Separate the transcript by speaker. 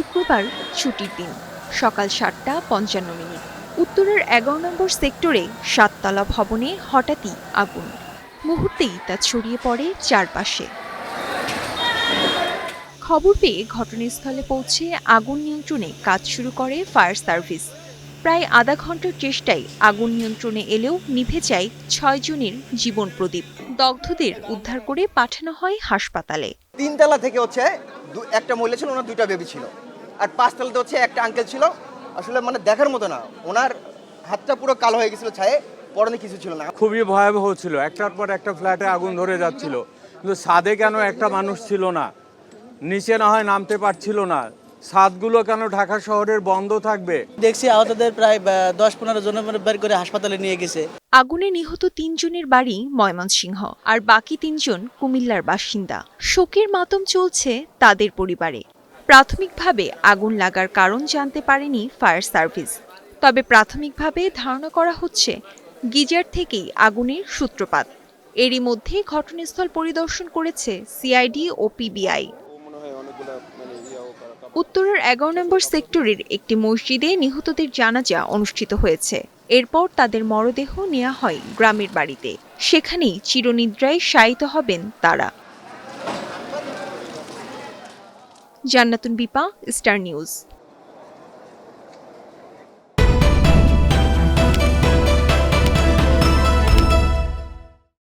Speaker 1: শুক্রবার ছুটির দিন, সকাল ৭:৫৫। উত্তরের ১১ নম্বর সেক্টরে ৭তলা ভবনে হঠাৎই আগুন। মুহূর্তেই তা ছড়িয়ে পড়ে চারপাশে। খবর পেয়ে ঘটনাস্থলে পৌঁছে আগুন নিয়ন্ত্রণে কাজ শুরু করে ফায়ার সার্ভিস। প্রায় আধা ঘন্টার চেষ্টায় আগুন নিয়ন্ত্রণে এলেও নিভে যায় ৬ জনের জীবন প্রদীপ। দগ্ধদের উদ্ধার করে পাঠানো হয় হাসপাতালে।
Speaker 2: ৩ তলা থেকে হচ্ছে একটা মহিলা ছিল, ওনার 2টা বেবি ছিল, আর 5 তলাতে হচ্ছে একটা আঙ্কেল ছিল। আসলে মানে দেখার মতো না, ওনার হাতটা পুরো কালো হয়ে গেছিল ছায়ে, পরনে কিছু ছিল না।
Speaker 3: খুবই ভয়াবহ ছিল, একটার পর একটা ফ্ল্যাটে আগুন ধরে যাচ্ছিল, কিন্তু ছাদে কেন একটা মানুষ ছিল না, নিচে না হয় নামতে পারছিল না। ছাদগুলো কেন ঢাকা শহরের বন্ধ থাকবে?
Speaker 4: দেখছি আহতদের প্রায় 10-15 জন বের করে হাসপাতালে নিয়ে গেছে।
Speaker 1: আগুনে নিহত ৩ জনের বাড়ি ময়মনসিংহ, আর বাকি ৩ জন কুমিল্লার বাসিন্দা। শোকের মাতম চলছে তাদের পরিবারে। প্রাথমিকভাবে আগুন লাগার কারণ জানতে পারেনি ফায়ার সার্ভিস, তবে প্রাথমিকভাবে ধারণা করা হচ্ছে গিজার থেকেই আগুনের সূত্রপাত। এরই মধ্যে ঘটনাস্থল পরিদর্শন করেছে সিআইডি ও পিবিআই। উত্তরের ১১ নম্বর সেক্টরের একটি মসজিদে নিহতদের জানাজা অনুষ্ঠিত হয়েছে। এরপর তাদের মরদেহ নেওয়া হয় গ্রামের বাড়িতে। সেখানেই চিরনিদ্রায় শায়িত হবেন তারা। Jannatun Bipa, star news.